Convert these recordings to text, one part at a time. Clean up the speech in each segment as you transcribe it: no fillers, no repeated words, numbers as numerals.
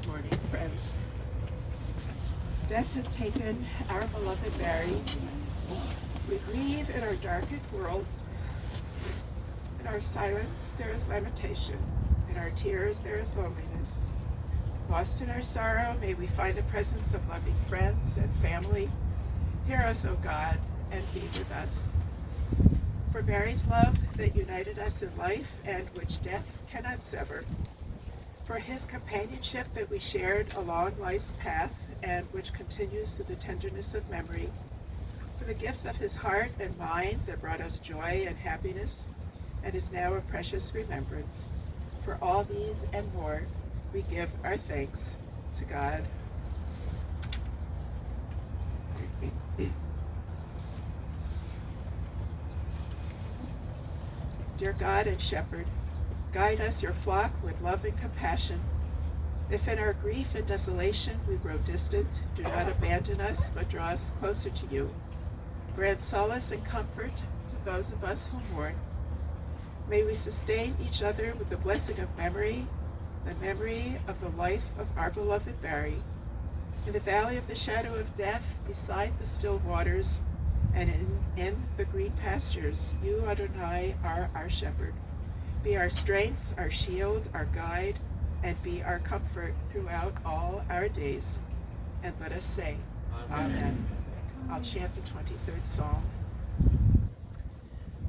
Good morning, friends. Death has taken our beloved Barry. We grieve in our darkened world. In our silence, there is lamentation. In our tears, there is loneliness. Lost in our sorrow, may we find the presence of loving friends and family. Hear us, O God, and be with us. For Barry's love that united us in life and which death cannot sever. For his companionship that we shared along life's path and which continues through the tenderness of memory. For the gifts of his heart and mind that brought us joy and happiness and is now a precious remembrance. For all these and more, we give our thanks to God. Dear God and Shepherd, guide us, your flock, with love and compassion. If in our grief and desolation we grow distant, do not abandon us, but draw us closer to you. Grant solace and comfort to those of us who mourn. May we sustain each other with the blessing of memory, the memory of the life of our beloved Barry. In the valley of the shadow of death, beside the still waters, and in the green pastures, you, Adonai, are our shepherd. Be our strength, our shield, our guide, and be our comfort throughout all our days. And let us say, Amen. I'll chant the 23rd Psalm.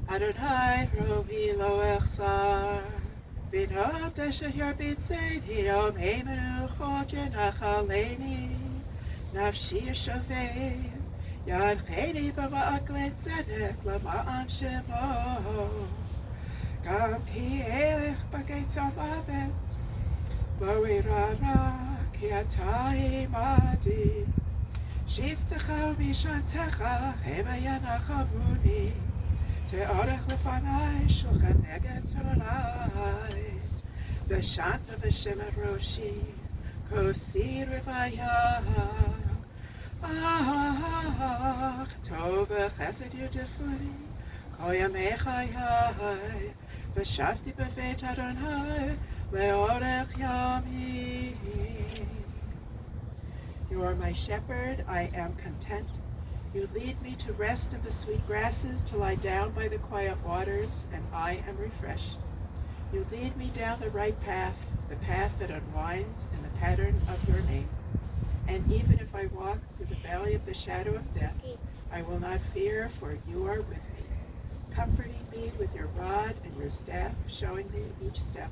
Adonai rovi lo echsar, binot asher yarbitzeni yomei menuchot yenachaleni, nafshi yeshaveh, yancheni b'ma'aklet tzedek l'ma'an shemo. Gam ki elech b'gates ha'mavet, lo irara ki ata imadi. Shivtecha u'mishantecha hema yanachamuni, te'orech lefanai shulchan neged tzoralai. Dashanta v'shem et roshi, kosi rivaya. Ach, tov v'chesed yudifuni, kol yamei chayai. V'shavti b'veit Adonai, le'orech yamim. You are my shepherd, I am content. You lead me to rest in the sweet grasses, to lie down by the quiet waters, and I am refreshed. You lead me down the right path, the path that unwinds in the pattern of your name. And even if I walk through the valley of the shadow of death, I will not fear, for you are with me, comforting me with your rod and your staff, showing me each step.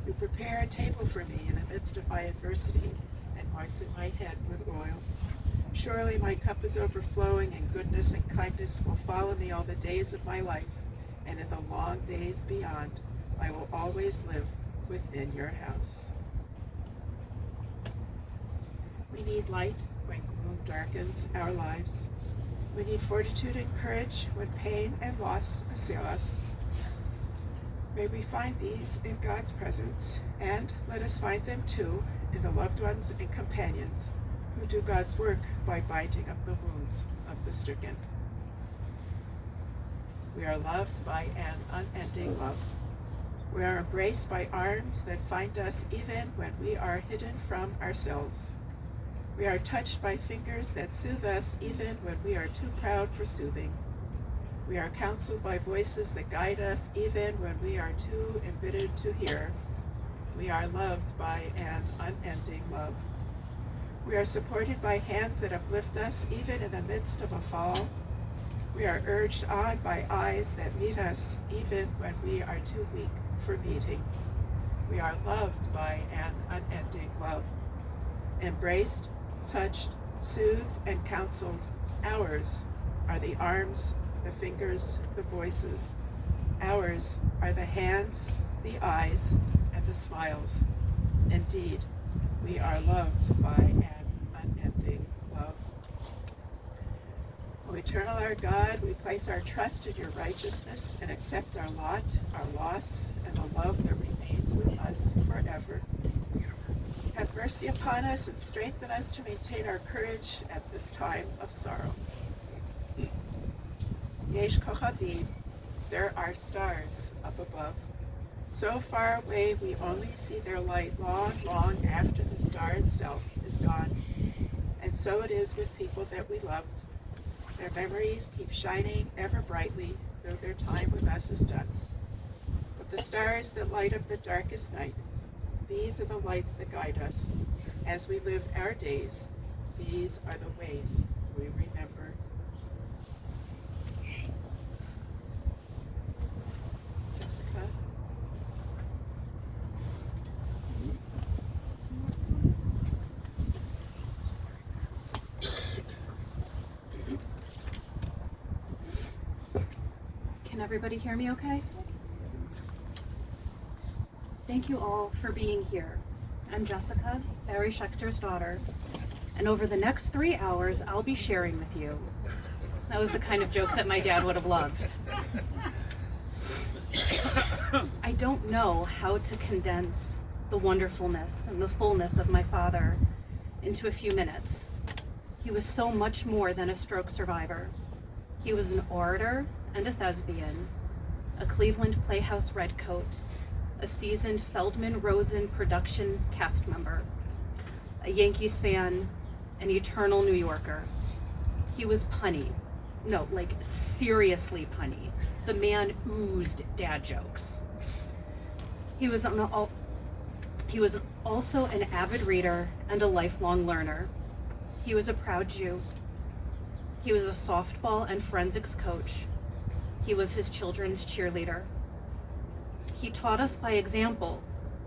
You prepare a table for me in the midst of my adversity, and moisten my head with oil. Surely my cup is overflowing, and goodness and kindness will follow me all the days of my life, and in the long days beyond, I will always live within your house. We need light when gloom darkens our lives. We need fortitude and courage when pain and loss assail us. May we find these in God's presence, and let us find them too in the loved ones and companions who do God's work by binding up the wounds of the stricken. We are loved by an unending love. We are embraced by arms that find us even when we are hidden from ourselves. We are touched by fingers that soothe us even when we are too proud for soothing. We are counseled by voices that guide us even when we are too embittered to hear. We are loved by an unending love. We are supported by hands that uplift us even in the midst of a fall. We are urged on by eyes that meet us even when we are too weak for meeting. We are loved by an unending love. Embraced, touched, soothed, and counseled, ours are the arms, the fingers, the voices. Ours are the hands, the eyes, and the smiles. Indeed, we are loved by an unending love. O eternal our God, we place our trust in your righteousness and accept our lot, our loss, and the love that remains with us forever. Have mercy upon us and strengthen us to maintain our courage at this time of sorrow. Yesh kochavim, there are stars up above. So far away we only see their light long, long after the star itself is gone. And so it is with people that we loved. Their memories keep shining ever brightly, though their time with us is done. But the stars that light up the darkest night, these are the lights that guide us. As we live our days, these are the ways we remember. Jessica? Can everybody hear me okay? Thank you all for being here. I'm Jessica, Barry Schecter's daughter, and over the next 3 hours, I'll be sharing with you. That was the kind of joke that my dad would have loved. I don't know how to condense the wonderfulness and the fullness of my father into a few minutes. He was so much more than a stroke survivor. He was an orator and a thespian, a Cleveland Playhouse redcoat, a seasoned Feldman Rosen production cast member, a Yankees fan, an eternal New Yorker. He was punny. No, like seriously punny. The man oozed dad jokes. He was also an avid reader and a lifelong learner. He was a proud Jew. He was a softball and forensics coach. He was his children's cheerleader. He taught us by example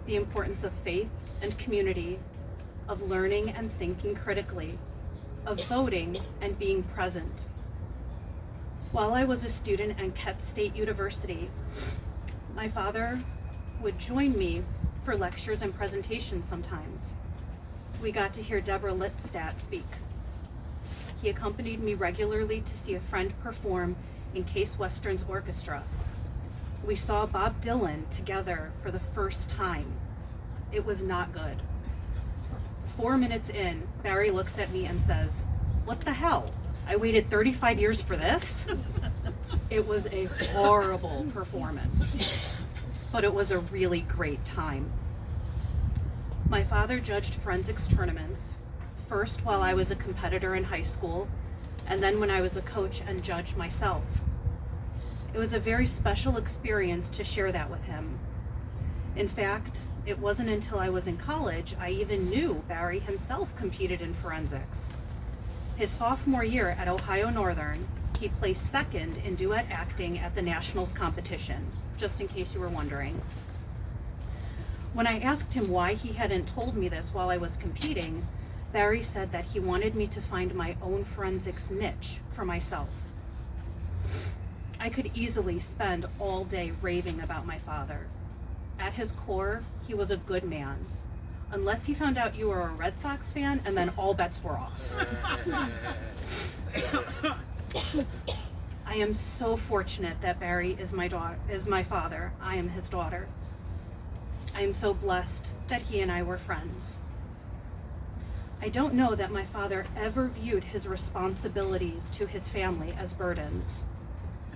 the importance of faith and community, of learning and thinking critically, of voting and being present. While I was a student at Kent State University, my father would join me for lectures and presentations sometimes. We got to hear Deborah Littstadt speak. He accompanied me regularly to see a friend perform in Case Western's orchestra. We saw Bob Dylan together for the first time. It was not good. 4 minutes in, Barry looks at me and says, "What the hell? I waited 35 years for this?" It was a horrible performance, but it was a really great time. My father judged forensics tournaments, first while I was a competitor in high school, and then when I was a coach and judge myself. It was a very special experience to share that with him. In fact, it wasn't until I was in college I even knew Barry himself competed in forensics. His sophomore year at Ohio Northern, he placed second in duet acting at the Nationals competition, just in case you were wondering. When I asked him why he hadn't told me this while I was competing, Barry said that he wanted me to find my own forensics niche for myself. I could easily spend all day raving about my father. At his core, he was a good man, unless he found out you were a Red Sox fan, and then all bets were off. I am so fortunate that Barry is my father. I am his daughter. I am so blessed that he and I were friends. I don't know that my father ever viewed his responsibilities to his family as burdens.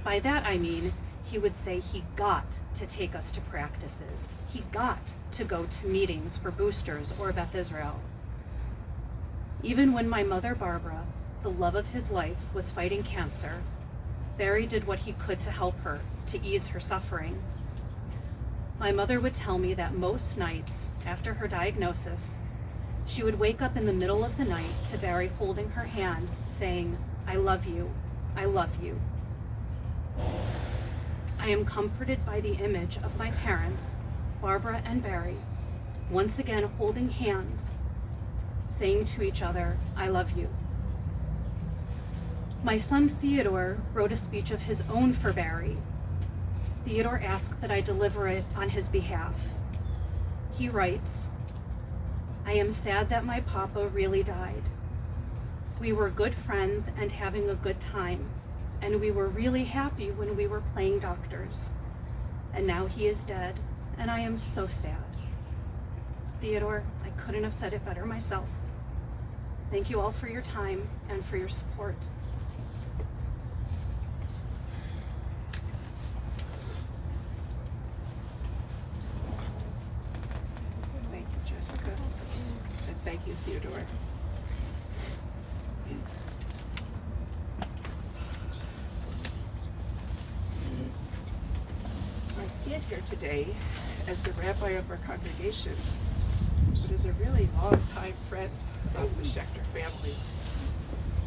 By that I mean, he would say he got to take us to practices. He got to go to meetings for boosters or Beth Israel. Even when my mother, Barbara, the love of his life, was fighting cancer, Barry did what he could to help her, to ease her suffering. My mother would tell me that most nights after her diagnosis, she would wake up in the middle of the night to Barry holding her hand, saying, "I love you, I love you." I am comforted by the image of my parents, Barbara and Barry, once again holding hands, saying to each other, "I love you." My son Theodore wrote a speech of his own for Barry. Theodore asked that I deliver it on his behalf. He writes, "I am sad that my papa really died. We were good friends and having a good time, and we were really happy when we were playing doctors. And now he is dead, and I am so sad." Theodore, I couldn't have said it better myself. Thank you all for your time and for your support. Thank you, Theodore. So I stand here today as the rabbi of our congregation, but as a really long-time friend of the Schecter family.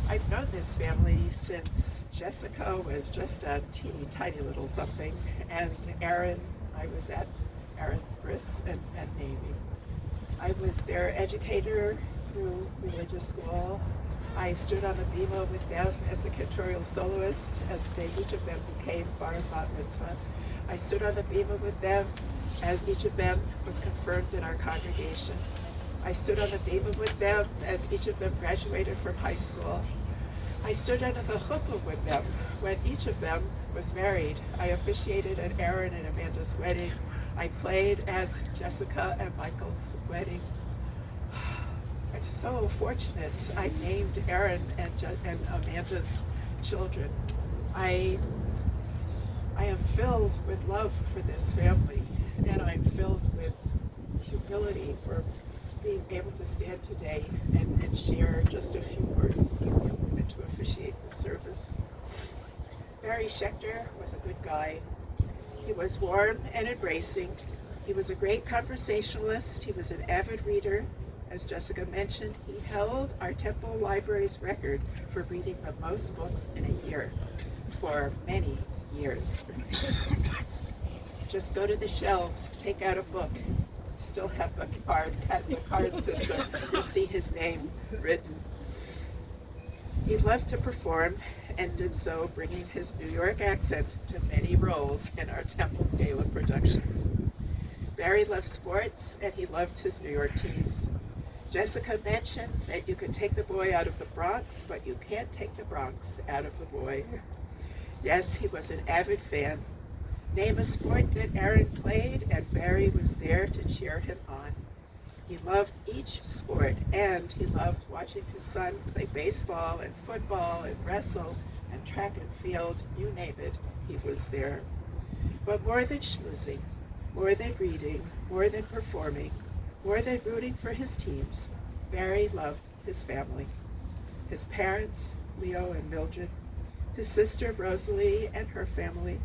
I've known this family since Jessica was just a teeny tiny little something, and Aaron, I was at Aaron's bris and Navy. I was their educator through religious school. I stood on the bima with them as the cantorial soloist, as each of them became bar and bat mitzvah. I stood on the bima with them as each of them was confirmed in our congregation. I stood on the bima with them as each of them graduated from high school. I stood under the chuppah with them when each of them was married. I officiated at Aaron and Amanda's wedding. I played at Jessica and Michael's wedding. I'm so fortunate. I named Aaron and Amanda's children. I am filled with love for this family, and I'm filled with humility for being able to stand today and share just a few words with you and to officiate the service. Barry Schecter was a good guy. He was warm and embracing. He was a great conversationalist. He was an avid reader. As Jessica mentioned, he held our temple library's record for reading the most books in a year for many years. Just go to the shelves, take out a book, still have the card system. You'll see his name written. He loved to perform and did so, bringing his New York accent to many roles in our Temple's Gala productions. Barry loved sports, and he loved his New York teams. Jessica mentioned that you can take the boy out of the Bronx, but you can't take the Bronx out of the boy. Yes, he was an avid fan. Name a sport that Aaron played, and Barry was there to cheer him on. He loved each sport, and he loved watching his son play baseball and football and wrestle and track and field, you name it, he was there. But more than schmoozing, more than reading, more than performing, more than rooting for his teams, Barry loved his family. His parents, Leo and Mildred, his sister Rosalie and her family,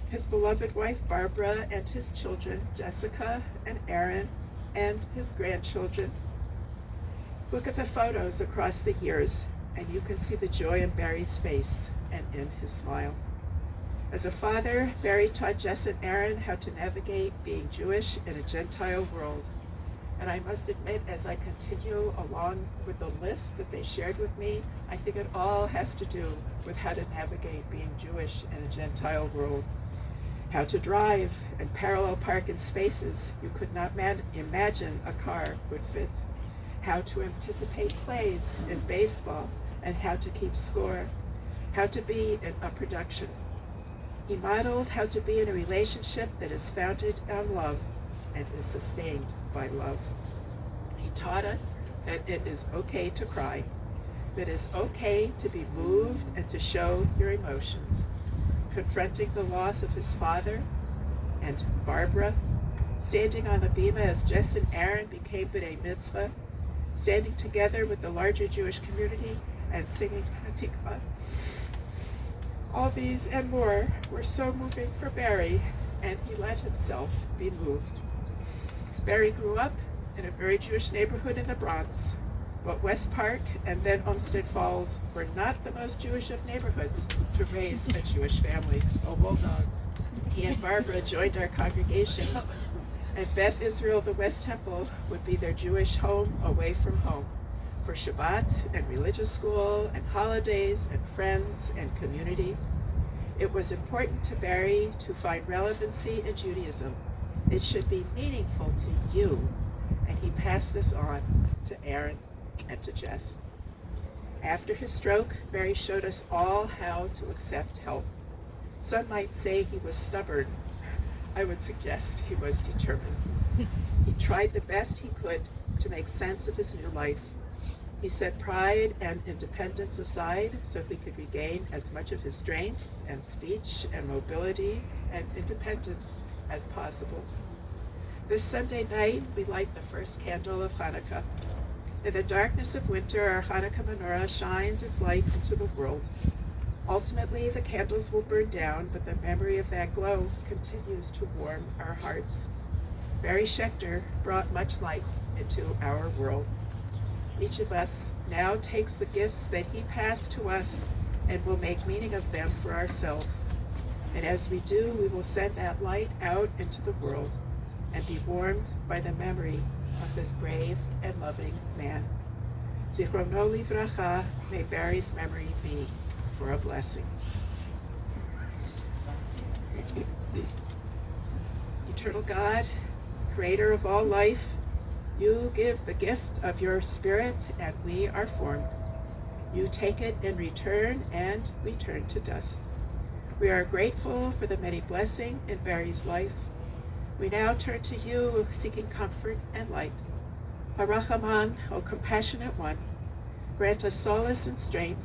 his beloved wife Barbara and his children, Jessica and Aaron, and his grandchildren. Look at the photos across the years, and you can see the joy in Barry's face and in his smile. As a father, Barry taught Jess and Aaron how to navigate being Jewish in a Gentile world. And I must admit, as I continue along with the list that they shared with me, I think it all has to do with how to navigate being Jewish in a Gentile world. How to drive and parallel park in spaces you could not imagine a car would fit. How to anticipate plays in baseball and how to keep score. How to be in a production. He modeled how to be in a relationship that is founded on love and is sustained by love. He taught us that it is okay to cry, that it is okay to be moved and to show your emotions. Confronting the loss of his father and Barbara, standing on the bima as Jess and Aaron became B'nai Mitzvah, standing together with the larger Jewish community and singing Hatikvah. All these and more were so moving for Barry, and he let himself be moved. Barry grew up in a very Jewish neighborhood in the Bronx, but West Park and then Olmsted Falls were not the most Jewish of neighborhoods to raise a Jewish family. Oh, well done. He and Barbara joined our congregation, and Beth Israel, the West Temple, would be their Jewish home away from home for Shabbat and religious school and holidays and friends and community. It was important to Barry to find relevancy in Judaism. It should be meaningful to you, and he passed this on to Aaron and to Jess. After his stroke, Barry showed us all how to accept help. Some might say he was stubborn. I would suggest he was determined. He tried the best he could to make sense of his new life. He set pride and independence aside so he could regain as much of his strength and speech and mobility and independence as possible. This Sunday night, we light the first candle of Hanukkah. In the darkness of winter, our Hanukkah menorah shines its light into the world. Ultimately, the candles will burn down, but the memory of that glow continues to warm our hearts. Barry Schecter brought much light into our world. Each of us now takes the gifts that he passed to us and will make meaning of them for ourselves. And as we do, we will send that light out into the world and be warmed by the memory of this brave and loving man. Zichrono livracha, may Barry's memory be for a blessing. Eternal God, creator of all life, you give the gift of your spirit and we are formed. You take it in return and we turn to dust. We are grateful for the many blessings in Barry's life. We now turn to you seeking comfort and light. Harachaman, O compassionate one, grant us solace and strength.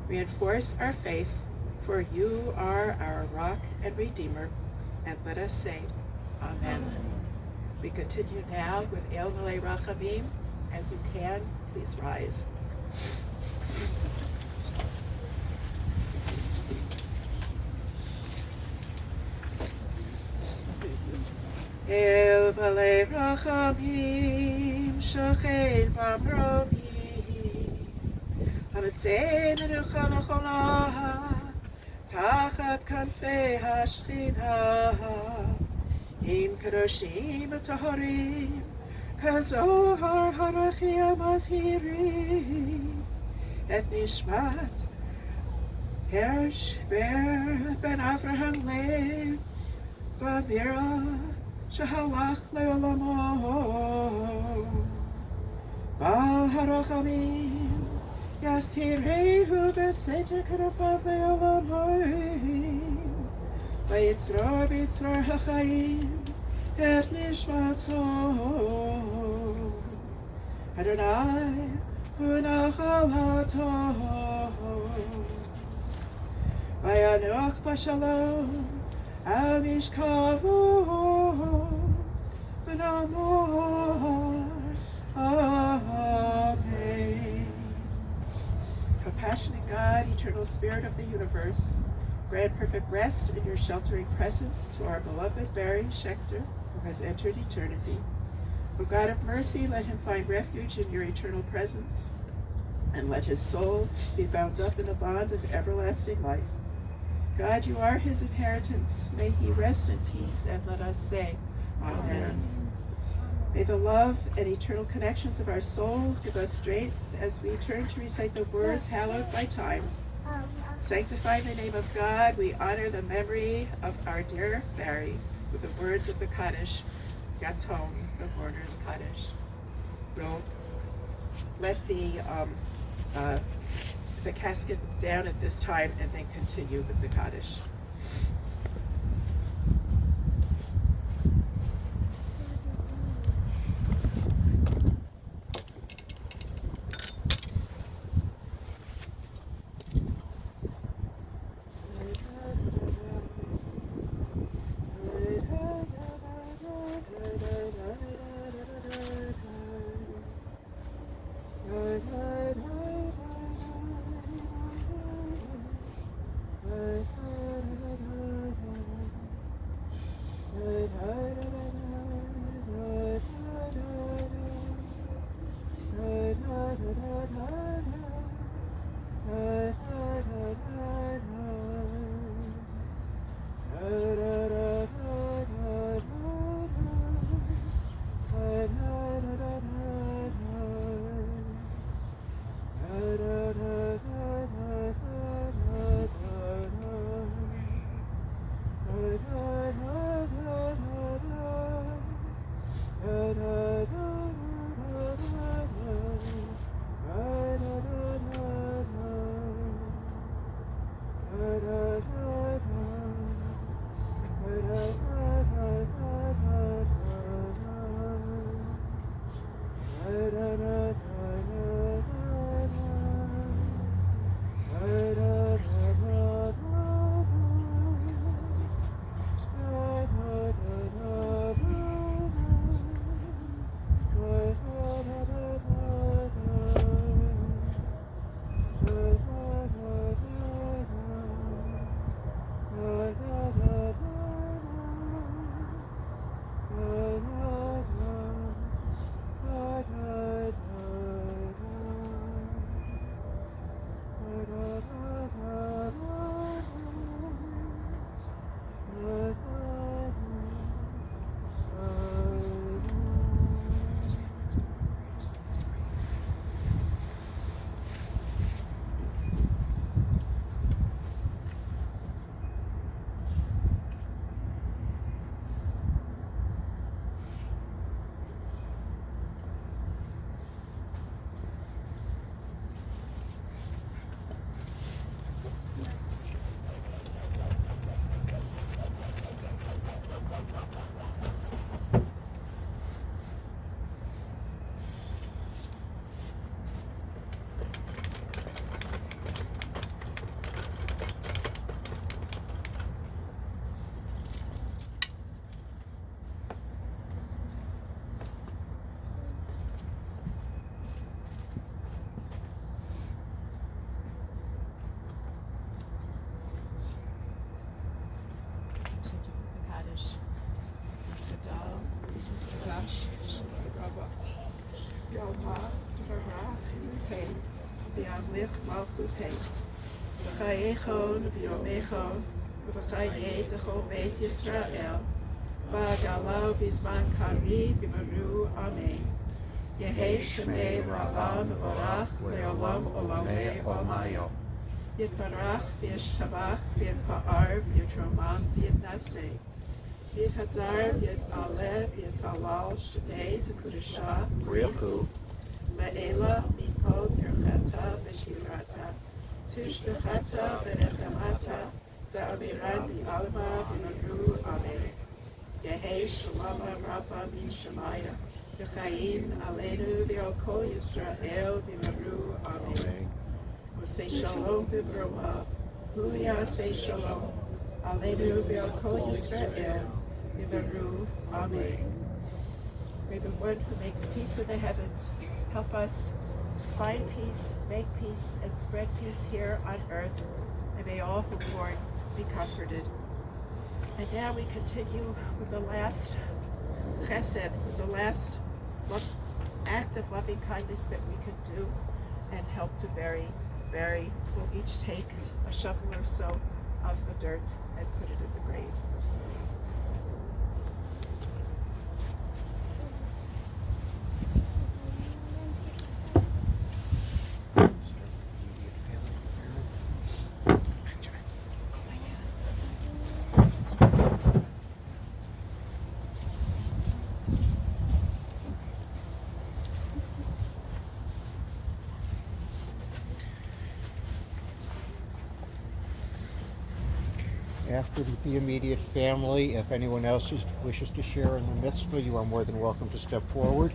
Reinforce our faith, for you are our rock and redeemer. And let us say, Amen. We continue now with El Malei Rachamim. As you can, please rise. El Malei Rachamim, Shochet Bamromi, Hametzein Erucha L'cholah, Tachat Kanfei HaShechina, Im Kadoshim Taharim, Kazohar Harachim Azhirim, Et Nishmat Hersh Ber Ben Avraham Lev Vamira Shahalach Leolamo Bal Harachamim Yastirehu Beseter Karafav Leolamoim Vayitzror Bitzror HaChaim Et Nishmato Adonai Unachalato Vayanoch Bashalom Al Mishkavu V'namor Amen. Compassionate God, eternal spirit of the universe, grant perfect rest in your sheltering presence to our beloved Barry Schecter, who has entered eternity. O God of mercy, let him find refuge in your eternal presence, and let his soul be bound up in the bond of everlasting life. God, you are his inheritance. May he rest in peace, and let us say, Amen. May the love and eternal connections of our souls give us strength as we turn to recite the words hallowed by time. Sanctify the name of God, we honor the memory of our dear Barry with the words of the Kaddish, Yatom, the mourner's Kaddish. We'll let the casket down at this time and then continue with the Kaddish. Yalma Varach Yute, V'amlich Malchute, V'chayechon V'yomechon, V'chayetecho Beit Yisrael, V'agalav V'zman Kari V'maru Amen. Yehi Shemei Ra'am V'orach Le'olam Olamei Olmayo. Yitbarach V'yishtabach V'yitpa'ar V'yitromam V'yitnaseh. V'yithadar V'yitaleh V'yitalal Shnei T'kudashah Richu Le'ela Mikol Terchata V'shirata Tushbechata V'nechemata Da'amiran V'alma V'naru Amen. Yehi Shalama Rabba Min Shemaya V'chaim Aleinu V'al Kol Yisrael V'naru Amen. Say shalom b'broma, huya say shalom, aleinu v'al kol Yisrael, v'varu, amen. May the one who makes peace in the heavens help us find peace, make peace, and spread peace here on earth, and may all who mourn be comforted. And now we continue with the last chesed, with the last act of loving kindness that we can do and help to bury. We'll each take a shovel or so of the dirt and put it in the grave. After the immediate family, if anyone else wishes to share in the mitzvah, you are more than welcome to step forward.